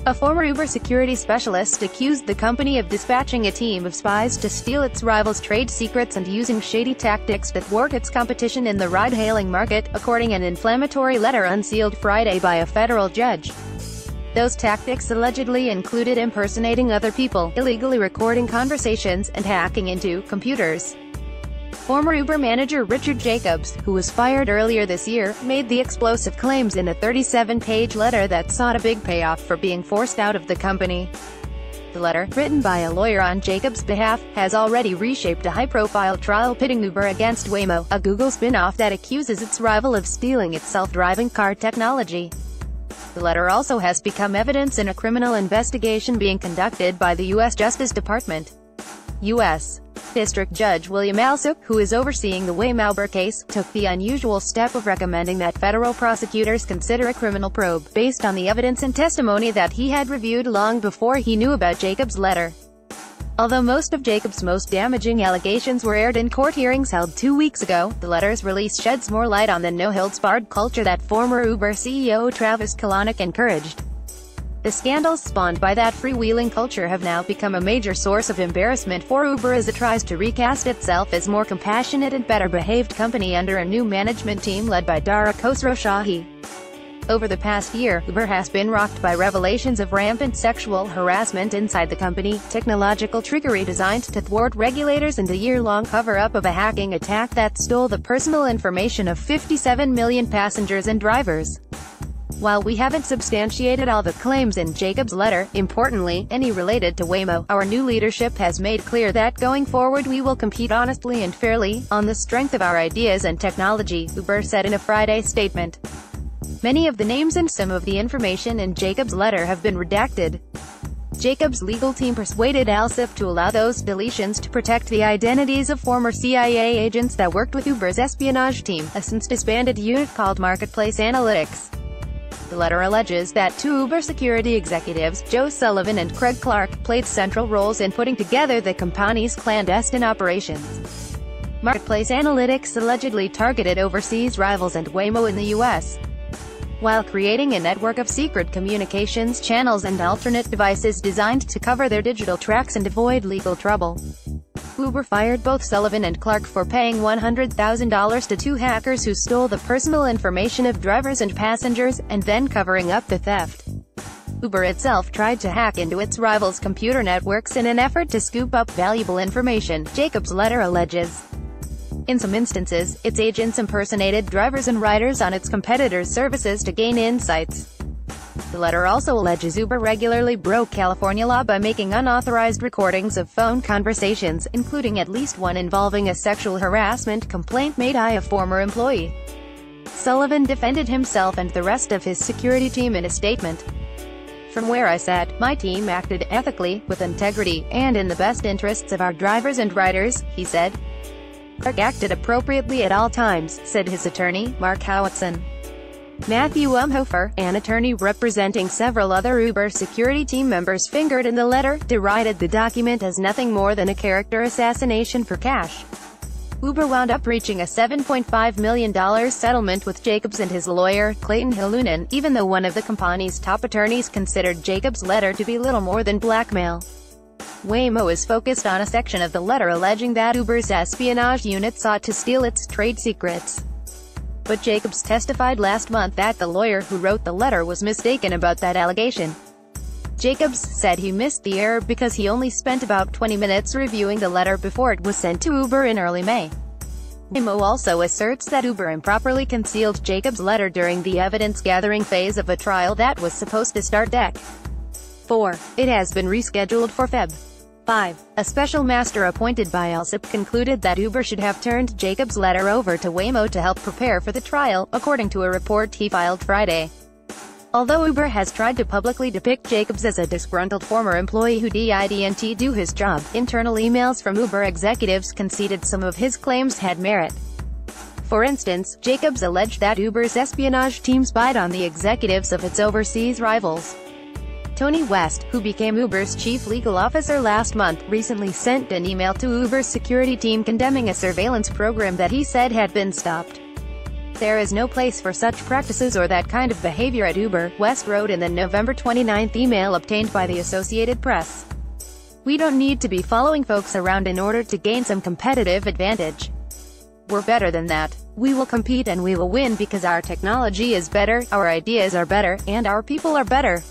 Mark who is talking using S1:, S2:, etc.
S1: A former Uber security specialist accused the company of dispatching a team of spies to steal its rivals' trade secrets and using shady tactics to thwart its competition in the ride-hailing market, according to an inflammatory letter unsealed Friday by a federal judge. Those tactics allegedly included impersonating other people, illegally recording conversations, and hacking into computers. Former Uber manager Richard Jacobs, who was fired earlier this year, made the explosive claims in a 37-page letter that sought a big payoff for being forced out of the company. The letter, written by a lawyer on Jacobs' behalf, has already reshaped a high-profile trial pitting Uber against Waymo, a Google spin-off that accuses its rival of stealing its self-driving car technology. The letter also has become evidence in a criminal investigation being conducted by the U.S. Justice Department. U.S. District Judge William Alsup, who is overseeing the Waymo case, took the unusual step of recommending that federal prosecutors consider a criminal probe, based on the evidence and testimony that he had reviewed long before he knew about Jacobs' letter. Although most of Jacobs' most damaging allegations were aired in court hearings held 2 weeks ago, the letter's release sheds more light on the no-holds-barred culture that former Uber CEO Travis Kalanick encouraged. The scandals spawned by that freewheeling culture have now become a major source of embarrassment for Uber as it tries to recast itself as more compassionate and better-behaved company under a new management team led by Dara Khosrowshahi. Over the past year, Uber has been rocked by revelations of rampant sexual harassment inside the company, technological trickery designed to thwart regulators, and a year-long cover-up of a hacking attack that stole the personal information of 57 million passengers and drivers. While we haven't substantiated all the claims in Jacobs' letter, importantly, any related to Waymo, our new leadership has made clear that going forward we will compete honestly and fairly, on the strength of our ideas and technology, Uber said in a Friday statement. Many of the names and some of the information in Jacobs' letter have been redacted. Jacobs' legal team persuaded Alsup to allow those deletions to protect the identities of former CIA agents that worked with Uber's espionage team, a since-disbanded unit called Marketplace Analytics. The letter alleges that two Uber security executives, Joe Sullivan and Craig Clark, played central roles in putting together the company's clandestine operations. Marketplace Analytics allegedly targeted overseas rivals and Waymo in the U.S. while creating a network of secret communications channels and alternate devices designed to cover their digital tracks and avoid legal trouble. Uber fired both Sullivan and Clark for paying $100,000 to two hackers who stole the personal information of drivers and passengers, and then covering up the theft. Uber itself tried to hack into its rivals' computer networks in an effort to scoop up valuable information, Jacobs' letter alleges. In some instances, its agents impersonated drivers and riders on its competitors' services to gain insights. The letter also alleges Uber regularly broke California law by making unauthorized recordings of phone conversations, including at least one involving a sexual harassment complaint made by a former employee. Sullivan defended himself and the rest of his security team in a statement. "From where I sat, my team acted ethically, with integrity, and in the best interests of our drivers and riders," he said. "Clark acted appropriately at all times," said his attorney, Mark Howitson. Matthew Umhofer, an attorney representing several other Uber security team members fingered in the letter, derided the document as nothing more than a character assassination for cash. Uber wound up reaching a $7.5 million settlement with Jacobs and his lawyer, Clayton Hillunen, even though one of the company's top attorneys considered Jacobs' letter to be little more than blackmail. Waymo is focused on a section of the letter alleging that Uber's espionage unit sought to steal its trade secrets. But Jacobs testified last month that the lawyer who wrote the letter was mistaken about that allegation. Jacobs said he missed the error because he only spent about 20 minutes reviewing the letter before it was sent to Uber in early May. Waymo also asserts that Uber improperly concealed Jacobs' letter during the evidence-gathering phase of a trial that was supposed to start Dec. 4. It has been rescheduled for Feb. 5. A special master appointed by Alsup concluded that Uber should have turned Jacobs' letter over to Waymo to help prepare for the trial, according to a report he filed Friday. Although Uber has tried to publicly depict Jacobs as a disgruntled former employee who didn't do his job, internal emails from Uber executives conceded some of his claims had merit. For instance, Jacobs alleged that Uber's espionage team spied on the executives of its overseas rivals. Tony West, who became Uber's chief legal officer last month, recently sent an email to Uber's security team condemning a surveillance program that he said had been stopped. There is no place for such practices or that kind of behavior at Uber, West wrote in the November 29 email obtained by the Associated Press. We don't need to be following folks around in order to gain some competitive advantage. We're better than that. We will compete and we will win because our technology is better, our ideas are better, and our people are better.